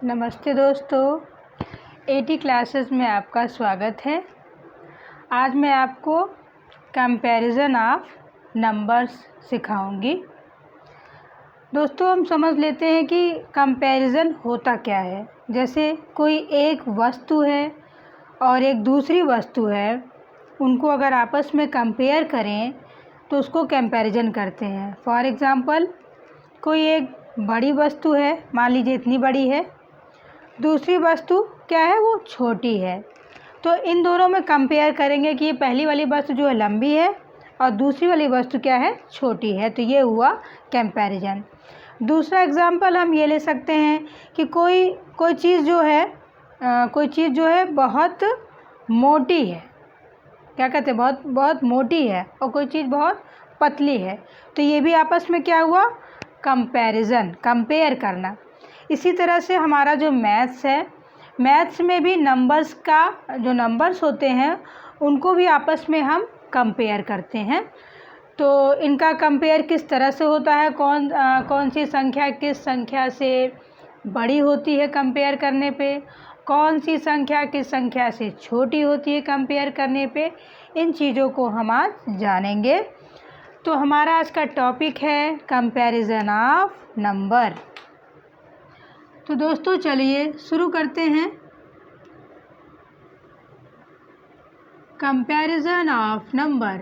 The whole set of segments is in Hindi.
नमस्ते दोस्तों, एटी क्लासेस में आपका स्वागत है। आज मैं आपको कंपैरिजन ऑफ नंबर्स सिखाऊंगी। दोस्तों, हम समझ लेते हैं कि कंपैरिजन होता क्या है। जैसे कोई एक वस्तु है और एक दूसरी वस्तु है, उनको अगर आपस में कंपेयर करें तो उसको कंपैरिजन करते हैं। फॉर एग्ज़ाम्पल, कोई एक बड़ी वस्तु है, मान लीजिए इतनी बड़ी है, दूसरी वस्तु क्या है, वो छोटी है। तो इन दोनों में कंपेयर करेंगे कि ये पहली वाली वस्तु जो है लंबी है और दूसरी वाली वस्तु क्या है, छोटी है। तो ये हुआ कंपैरिजन। दूसरा एग्जांपल हम ये ले सकते हैं कि कोई चीज़ जो है बहुत मोटी है, क्या कहते हैं, बहुत मोटी है, और कोई चीज़ बहुत पतली है। तो ये भी आपस में क्या हुआ, कंपैरिजन, कंपेयर करना। इसी तरह से हमारा जो मैथ्स है, मैथ्स में भी नंबर्स होते हैं उनको भी आपस में हम कंपेयर करते हैं। तो इनका कंपेयर किस तरह से होता है, कौन सी संख्या किस संख्या से बड़ी होती है कंपेयर करने पे, कौन सी संख्या किस संख्या से छोटी होती है कंपेयर करने पे, इन चीज़ों को हम आज जानेंगे। तो हमारा आज का टॉपिक है कंपैरिजन ऑफ नंबर। तो दोस्तों चलिए शुरू करते हैं। Comparison of number.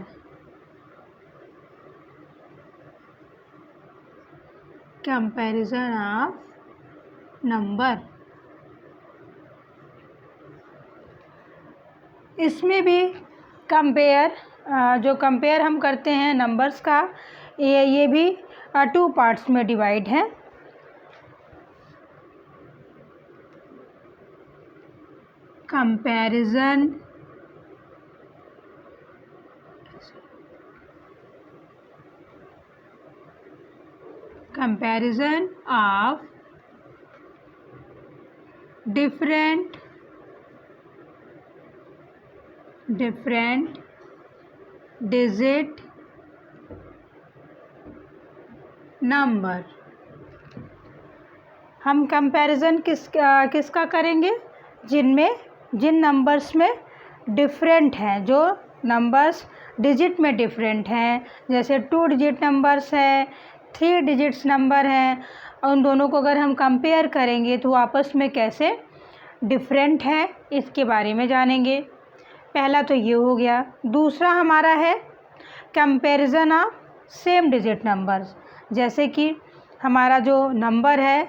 Comparison of number, इसमें भी जो कंपेयर हम करते हैं नंबर्स का, ये भी 2 पार्ट्स में डिवाइड है। Comparison of different digit number. हम कंपैरिजन किसका करेंगे, जिन नंबर्स में डिफरेंट हैं, जो नंबर्स डिजिट में डिफरेंट हैं। जैसे 2 डिजिट नंबर्स हैं, 3 डिजिट्स नंबर हैं, उन दोनों को अगर हम कंपेयर करेंगे तो आपस में कैसे डिफरेंट है, इसके बारे में जानेंगे। पहला तो ये हो गया। दूसरा हमारा है comparison of same digit numbers. जैसे कि हमारा जो नंबर है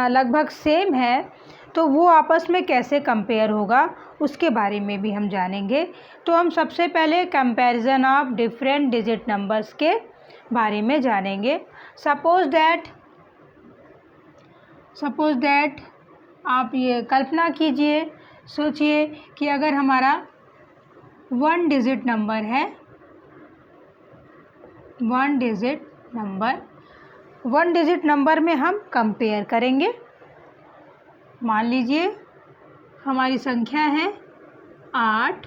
लगभग सेम है, तो वो आपस में कैसे कंपेयर होगा, उसके बारे में भी हम जानेंगे। तो हम सबसे पहले comparison of different digit numbers के बारे में जानेंगे। सपोज दैट आप ये कल्पना कीजिए, सोचिए कि अगर हमारा 1 डिजिट नंबर है, 1 डिजिट नंबर में हम कंपेयर करेंगे। मान लीजिए हमारी संख्या है 8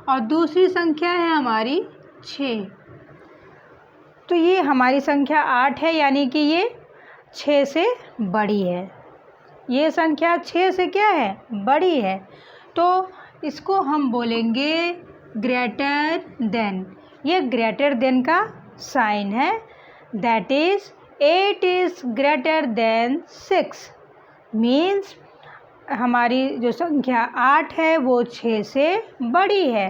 और दूसरी संख्या है हमारी 6। तो ये हमारी संख्या 8 है, यानी कि ये 6 से बड़ी है। ये संख्या 6 से क्या है, बड़ी है। तो इसको हम बोलेंगे ग्रेटर देन। ये ग्रेटर देन का साइन है। That is 8 is greater than 6। Means हमारी जो संख्या 8 है वो 6 से बड़ी है।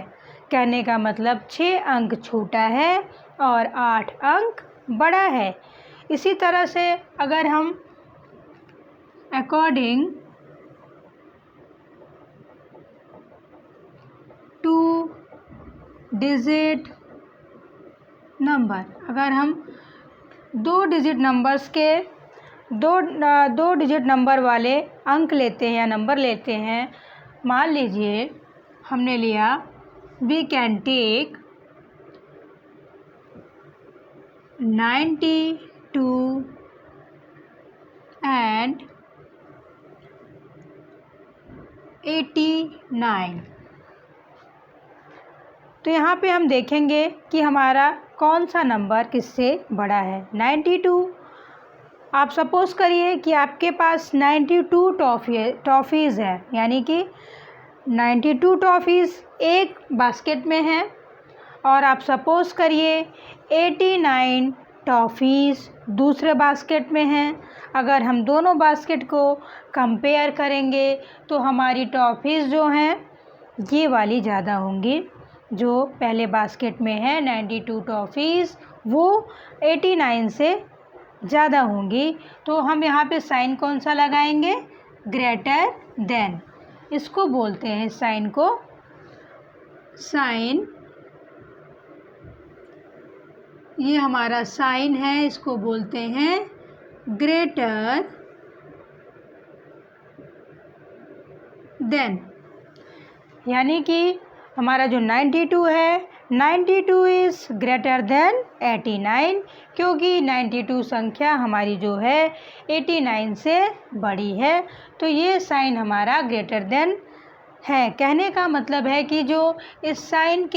कहने का मतलब 6 अंक छोटा है और 8 अंक बड़ा है। इसी तरह से अगर हम अकॉर्डिंग टू डिजिट नंबर, अगर हम 2 डिजिट नंबर्स के दो डिजिट नंबर वाले अंक लेते हैं या नंबर लेते हैं, मान लीजिए हमने लिया, वी कैन टेक 92 एंड 89। तो यहाँ पे हम देखेंगे कि हमारा कौन सा नंबर किससे बड़ा है, 92 आप सपोज़ करिए कि आपके पास 92 टॉफ़ीज़ है, यानी कि 92 टॉफ़ीज़ एक बास्केट में हैं, और आप सपोज़ करिए 89 टॉफ़ीज़ दूसरे बास्केट में हैं। अगर हम दोनों बास्केट को कंपेयर करेंगे तो हमारी टॉफ़ीज़ जो हैं ये वाली ज़्यादा होंगी। जो पहले बास्केट में है 92 टॉफ़ीज़ वो 89 से ज़्यादा होंगी। तो हम यहाँ पे साइन कौन सा लगाएंगे? Greater than. इसको बोलते हैं, साइन को, साइन, ये हमारा साइन है, इसको बोलते हैं ग्रेटर देन। यानी कि हमारा जो 92 है, 92 इज़ ग्रेटर देन 89, क्योंकि 92 संख्या हमारी जो है 89 से बड़ी है। तो ये साइन हमारा ग्रेटर देन है। कहने का मतलब है कि जो इस साइन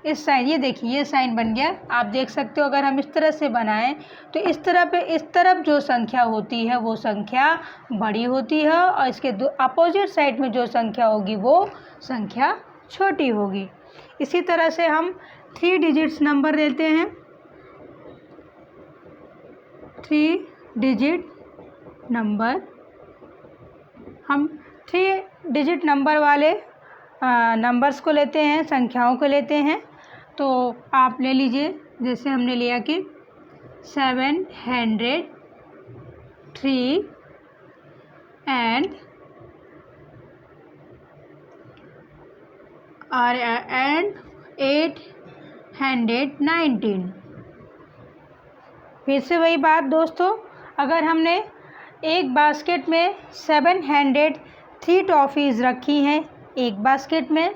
ये देखिए, ये साइन बन गया। आप देख सकते हो, अगर हम इस तरह से बनाएं तो इस तरफ जो संख्या होती है वो संख्या बड़ी होती है, और इसके अपोजिट साइड में जो संख्या होगी वो संख्या छोटी होगी। इसी तरह से हम 3 डिजिट्स नंबर लेते हैं। 3 डिजिट नंबर, हम 3 डिजिट नंबर वाले नंबर्स को लेते हैं, संख्याओं को लेते हैं। तो आप ले लीजिए, जैसे हमने लिया कि 703 एंड 819। फिर से वही बात दोस्तों, अगर हमने एक बास्केट में 703 टॉफ़ीज़ रखी हैं एक बास्केट में,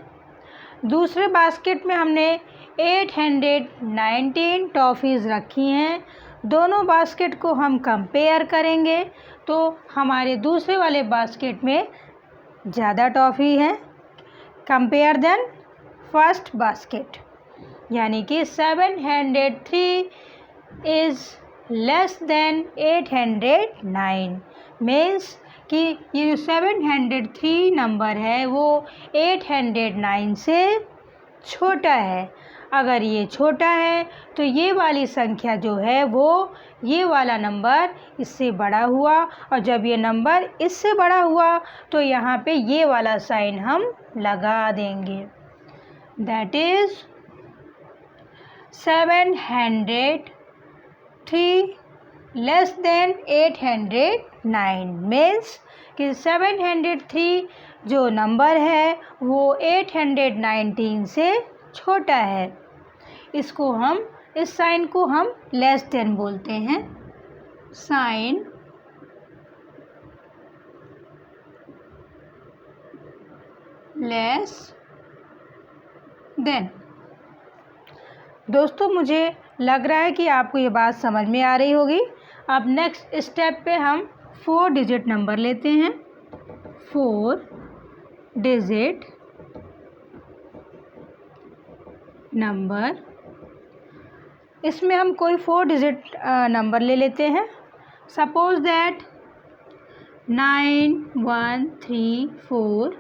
दूसरे बास्केट में हमने 819 टॉफ़ीज़ रखी हैं, दोनों बास्केट को हम कंपेयर करेंगे तो हमारे दूसरे वाले बास्केट में ज़्यादा टॉफ़ी है कंपेयर देन फर्स्ट बास्केट। यानी कि 703 इज़ लेस देन 809, मीन्स कि ये जो 703 नंबर है वो 809 से छोटा है। अगर ये छोटा है तो ये वाली संख्या जो है वो, ये वाला नंबर इससे बड़ा हुआ, और जब ये नंबर इससे बड़ा हुआ तो यहाँ पे ये वाला साइन हम लगा देंगे। That is 703 less than 809, means कि 703 जो नंबर है वो 819 से छोटा है। इसको हम, इस साइन को हम लेस देन बोलते हैं, साइन लेस देन। दोस्तों मुझे लग रहा है कि आपको ये बात समझ में आ रही होगी। अब नेक्स्ट स्टेप पे हम 4 डिजिट नंबर लेते हैं। 4 डिजिट नंबर, इसमें हम कोई 4 डिजिट नंबर ले लेते हैं। Suppose that 9134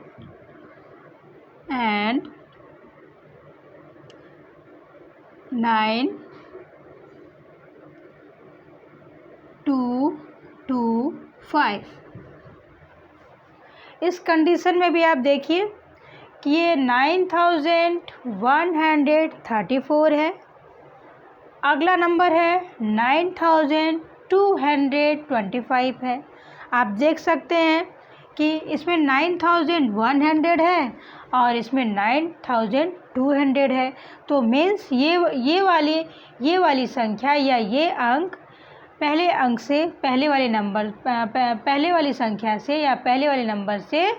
and 9225। इस कंडीशन में भी आप देखिए कि ये 9134 है, अगला नंबर है 9225 है। आप देख सकते हैं कि इसमें 9100 है और इसमें 9200 है। तो मीन्स ये वाली संख्या या ये अंक पहले अंक से, पहले वाले वाली संख्या से या पहले वाले नंबर से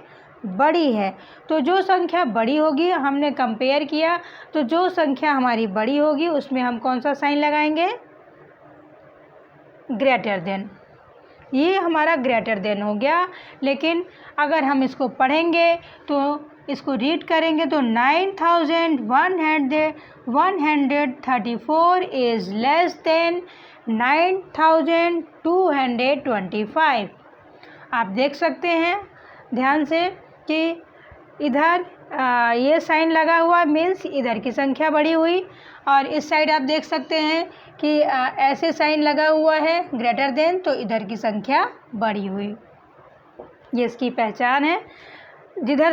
बड़ी है। तो जो संख्या बड़ी होगी, हमने कंपेयर किया, तो जो संख्या हमारी बड़ी होगी उसमें हम कौन सा साइन लगाएंगे? Greater than. ये हमारा ग्रेटर देन हो गया। लेकिन अगर हम इसको पढ़ेंगे तो इसको रीड करेंगे तो 9134 इज़ लेस देन 9225। आप देख सकते हैं ध्यान से कि इधर ये साइन लगा हुआ मीन्स इधर की संख्या बढ़ी हुई, और इस साइड आप देख सकते हैं कि ऐसे साइन लगा हुआ है ग्रेटर देन, तो इधर की संख्या बढ़ी हुई। ये इसकी पहचान है। जिधर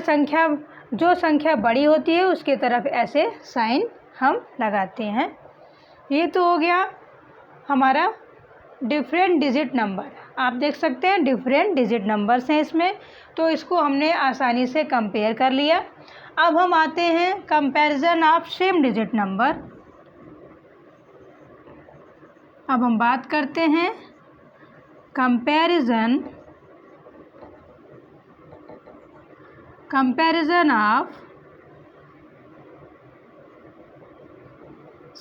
जो संख्या बड़ी होती है उसके तरफ ऐसे साइन हम लगाते हैं। ये तो हो गया हमारा डिफरेंट डिजिट नंबर। आप देख सकते हैं डिफरेंट डिजिट नंबर्स हैं इसमें, तो इसको हमने आसानी से कंपेयर कर लिया। अब हम आते हैं comparison of same digit number. अब हम बात करते हैं comparison of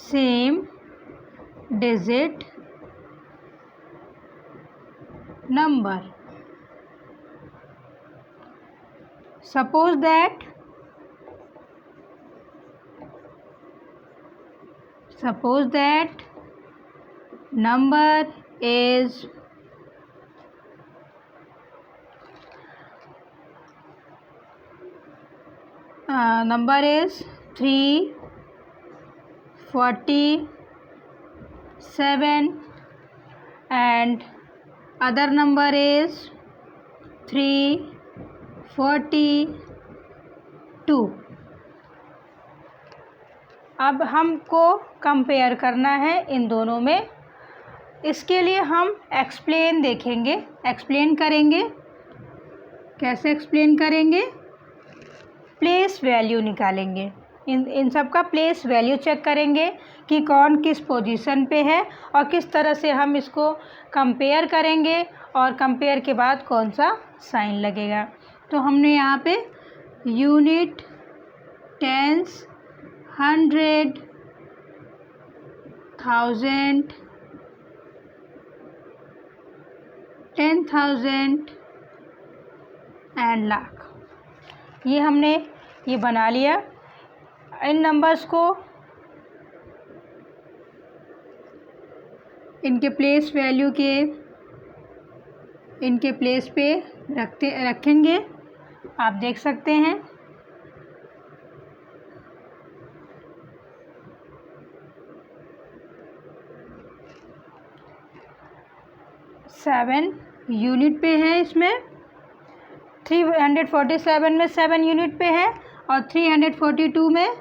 same digit number. Suppose that number is 347 and other number is 342। अब हमको कंपेयर करना है इन दोनों में। इसके लिए हम एक्सप्लेन करेंगे। कैसे एक्सप्लेन करेंगे? प्लेस वैल्यू निकालेंगे। इन सब का प्लेस वैल्यू चेक करेंगे कि कौन किस पोजीशन पे है और किस तरह से हम इसको कंपेयर करेंगे, और कंपेयर के बाद कौन सा साइन लगेगा। तो हमने यहाँ पे यूनिट, टेंस, 100, 1000, 10,000 एंड लाख, ये हमने ये बना लिया। इन नंबर्स को इनके प्लेस वैल्यू के इनके प्लेस पे रखेंगे। आप देख सकते हैं सेवन यूनिट पे है। इसमें 347 में 7 यूनिट पे है और 342 में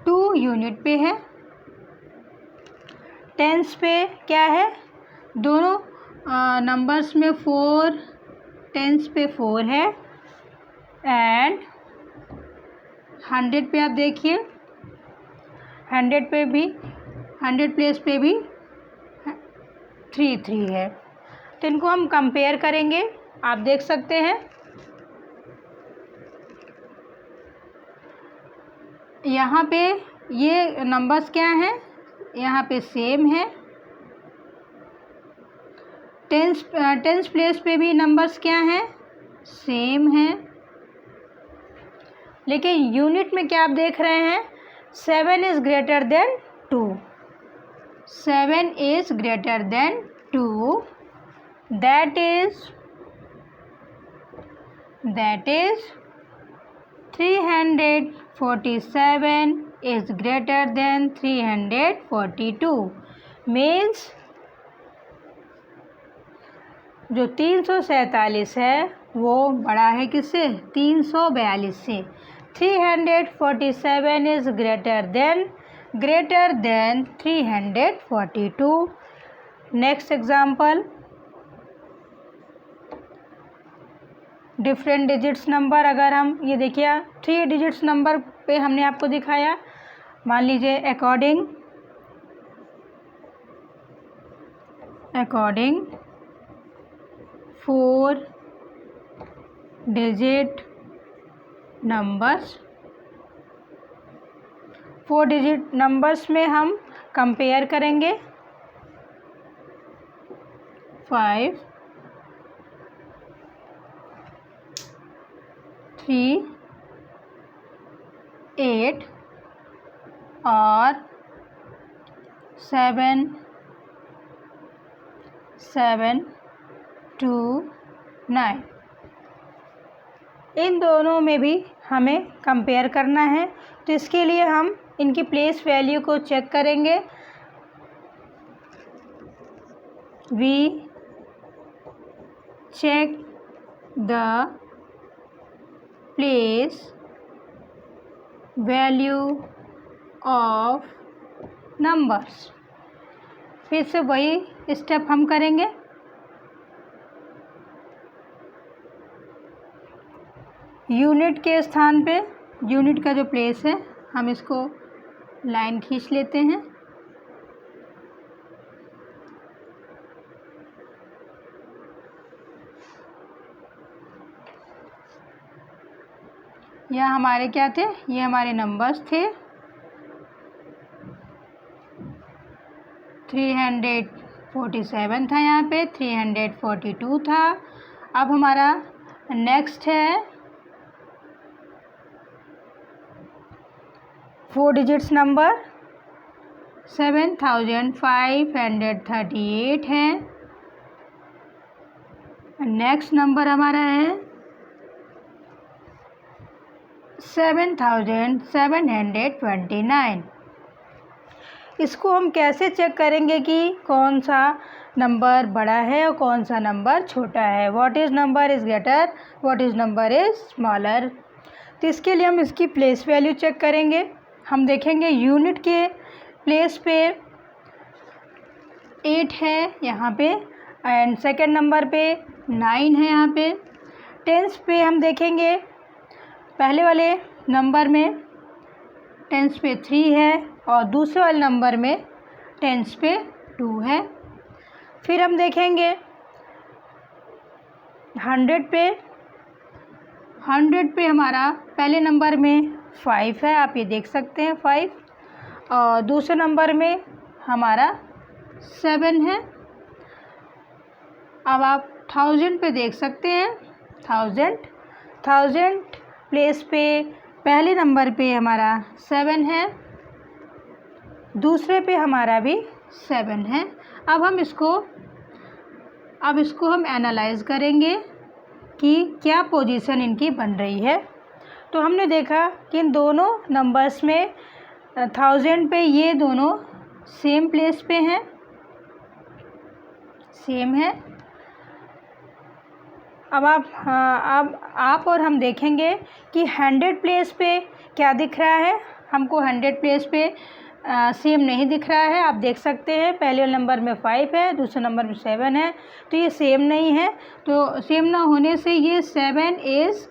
2 यूनिट पे है। टेंस पे क्या है? दोनों नंबर्स में 4, टेंस पे 4 है। एंड 100 पे आप देखिए 100 पे भी 100 प्लेस पे भी 3 है। तो इनको हम कंपेयर करेंगे। आप देख सकते हैं यहाँ पे ये नंबर्स क्या हैं, यहाँ पे सेम है। टेंस प्लेस पे भी नंबर्स क्या हैं, सेम हैं। लेकिन यूनिट में क्या आप देख रहे हैं, 7 is greater than 2। 7 is greater than 2, that is 347 is greater than 342, means जो 347 है वो बड़ा है किससे? 342 से। 347 is greater than 342। Next example, different digits number. अगर हम ये देखिए 3 डिजिट्स नंबर पे हमने आपको दिखाया। मान लीजिए according 4 digit numbers. 4 digit numbers में हम कंपेयर करेंगे 5, 3, 8 और 7, 7 2 9। इन दोनों में भी हमें कंपेयर करना है, तो इसके लिए हम इनकी प्लेस वैल्यू को चेक करेंगे। We check the place value of numbers. फिर से वही स्टेप हम करेंगे। यूनिट के स्थान पे, यूनिट का जो प्लेस है, हम इसको लाइन खींच लेते हैं। यह हमारे क्या थे, ये हमारे नंबर्स थे। 347 था, यहाँ पे 342 था। अब हमारा नेक्स्ट है 4 डिजिट्स नंबर 7538 है। नेक्स्ट नंबर हमारा है 7729। इसको हम कैसे चेक करेंगे कि कौन सा नंबर बड़ा है और कौन सा नंबर छोटा है? What is number is greater, what is number is smaller. तो इसके लिए हम इसकी प्लेस वैल्यू चेक करेंगे। हम देखेंगे यूनिट के प्लेस पे 8 है यहाँ पे, एंड सेकंड नंबर पे 9 है यहाँ पे। टेंस पे हम देखेंगे, पहले वाले नंबर में टेंस पे 3 है और दूसरे वाले नंबर में टेंस पे 2 है। फिर हम देखेंगे 100 पे हमारा पहले नंबर में 5 है, आप ये देख सकते हैं 5, और दूसरे नंबर में हमारा 7 है। अब आप 1000 पे देख सकते हैं, 1000 प्लेस पे पहले नंबर पे हमारा 7 है, दूसरे पे हमारा भी 7 है। अब इसको हम एनालाइज करेंगे कि क्या पोजीशन इनकी बन रही है। तो हमने देखा कि इन दोनों नंबर्स में 1000 पे ये दोनों सेम प्लेस पे हैं, सेम है। अब आप और हम देखेंगे कि 100 प्लेस पे क्या दिख रहा है। हमको 100 प्लेस पे सेम नहीं दिख रहा है। आप देख सकते हैं पहले नंबर में 5 है, दूसरे नंबर में 7 है, तो ये सेम नहीं है। तो सेम ना होने से ये 7 इज़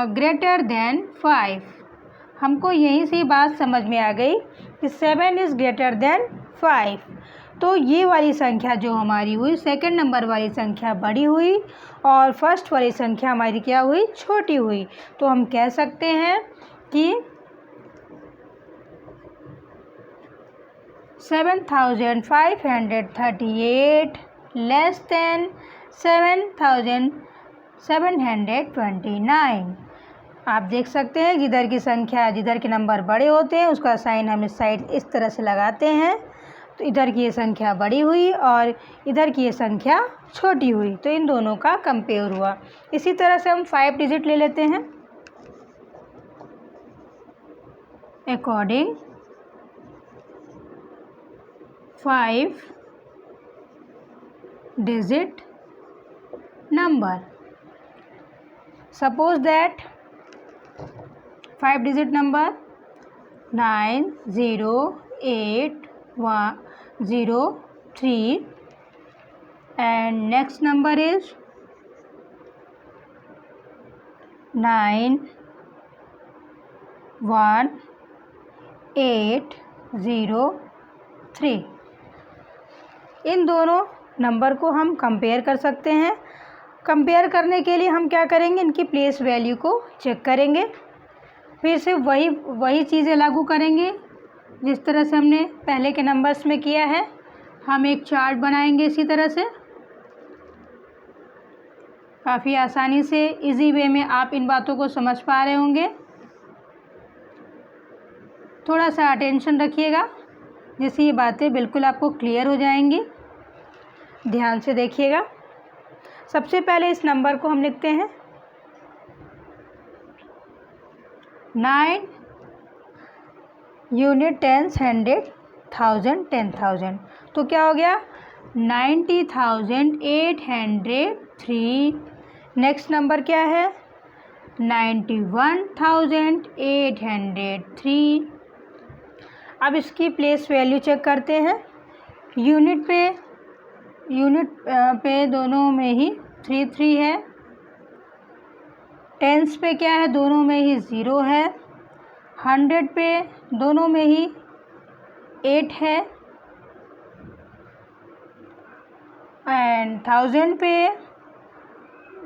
ग्रेटर देन 5। हमको यहीं से बात समझ में आ गई कि 7 इज़ ग्रेटर देन 5। तो ये वाली संख्या जो हमारी हुई, सेकंड नंबर वाली संख्या बड़ी हुई और फर्स्ट वाली संख्या हमारी क्या हुई, छोटी हुई। तो हम कह सकते हैं कि 7538 लेस देन 7729। आप देख सकते हैं जिधर की संख्या, जिधर के नंबर बड़े होते हैं उसका साइन हम इस साइड इस तरह से लगाते हैं। तो इधर की ये संख्या बड़ी हुई और इधर की ये संख्या छोटी हुई, तो इन दोनों का कंपेयर हुआ। इसी तरह से हम 5 डिजिट ले लेते हैं। According 5 digit number, suppose that 5 digit number 90803 and next number is 91803। इन दोनों नंबर को हम कंपेयर कर सकते हैं। कंपेयर करने के लिए हम क्या करेंगे, इनकी प्लेस वैल्यू को चेक करेंगे। फिर से वही चीज़ें लागू करेंगे जिस तरह से हमने पहले के नंबर्स में किया है। हम एक चार्ट बनाएंगे इसी तरह से, काफ़ी आसानी से इजी वे में आप इन बातों को समझ पा रहे होंगे। थोड़ा सा अटेंशन रखिएगा जिससे ये बातें बिल्कुल आपको क्लियर हो जाएंगी। ध्यान से देखिएगा। सबसे पहले इस नंबर को हम लिखते हैं 9 यूनिट, टेंस, 100, 1000, 10,000। तो क्या हो गया 90,803। नेक्स्ट नंबर क्या है 91,803। अब इसकी प्लेस वैल्यू चेक करते हैं। यूनिट पे दोनों में ही 3 है। टेंस पे क्या है दोनों में ही 0 है। 100 पे दोनों में ही 8 है। एंड 1000 पे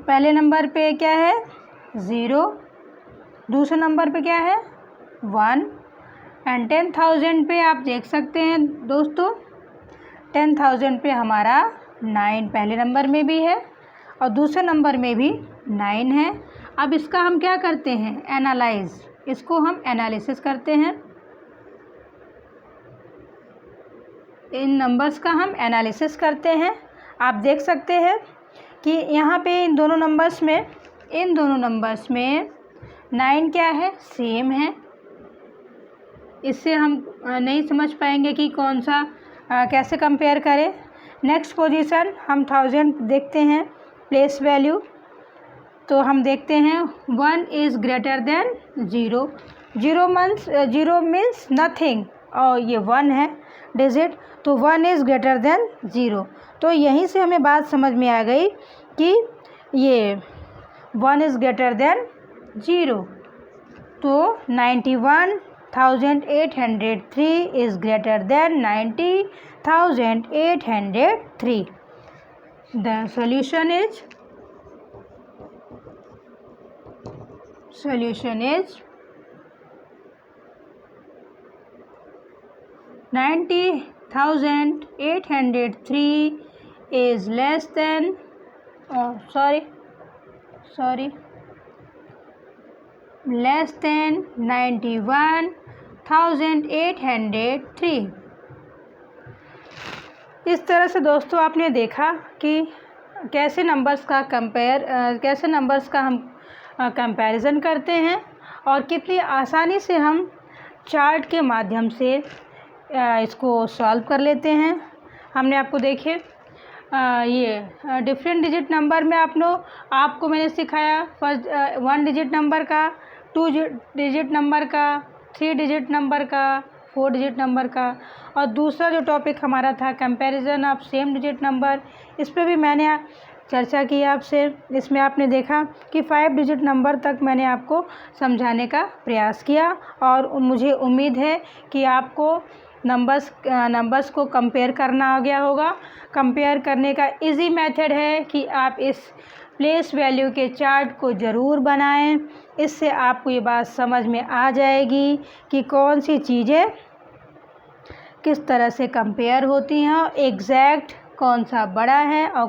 पहले नंबर पे क्या है 0, दूसरे नंबर पे क्या है 1। एंड 10,000 पे आप देख सकते हैं दोस्तों 10,000 पे हमारा 9 पहले नंबर में भी है और दूसरे नंबर में भी 9 है। अब इसका हम क्या करते हैं एनालाइज, इसको हम एनालिसिस करते हैं। इन नंबर्स का हम एनालिसिस करते हैं। आप देख सकते हैं कि यहाँ पे इन दोनों नंबर्स में 9 क्या है सेम है। इससे हम नहीं समझ पाएंगे कि कौन सा कैसे कंपेयर करें। नेक्स्ट पोजीशन हम 1000 देखते हैं प्लेस वैल्यू। तो हम देखते हैं 1 is greater than 0। 0 means nothing और ये 1 है डिजिट, तो 1 इज़ ग्रेटर देन 0। तो यहीं से हमें बात समझ में आ गई कि ये 1 इज़ ग्रेटर देन 0। तो 91,803 is greater than 90,803। The solution is 90,803 is less than less than 91,803। इस तरह से दोस्तों आपने देखा कि कैसे नंबर्स का हम कंपैरिजन करते हैं और कितनी आसानी से हम चार्ट के माध्यम से इसको सॉल्व कर लेते हैं। हमने आपको देखिए ये डिफरेंट डिजिट नंबर में आपको मैंने सिखाया। फर्स्ट 1 डिजिट नंबर का, 2 डिजिट नंबर का, 3 डिजिट नंबर का, 4 डिजिट नंबर का, और दूसरा जो टॉपिक हमारा था comparison of same digit number, इस पर भी मैंने चर्चा की आपसे। इसमें आपने देखा कि 5 डिजिट नंबर तक मैंने आपको समझाने का प्रयास किया और मुझे उम्मीद है कि आपको नंबर्स को कंपेयर करना आ गया होगा। कंपेयर करने का इजी मेथड है कि आप इस प्लेस वैल्यू के चार्ट को ज़रूर बनाएं। इससे आपको ये बात समझ में आ जाएगी कि कौन सी चीज़ें किस तरह से कंपेयर होती हैं और एग्जैक्ट कौन सा बड़ा है और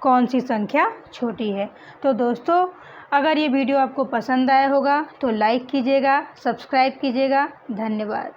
कौन सी संख्या छोटी है। तो दोस्तों अगर ये वीडियो आपको पसंद आया होगा तो लाइक कीजिएगा, सब्सक्राइब कीजिएगा। धन्यवाद।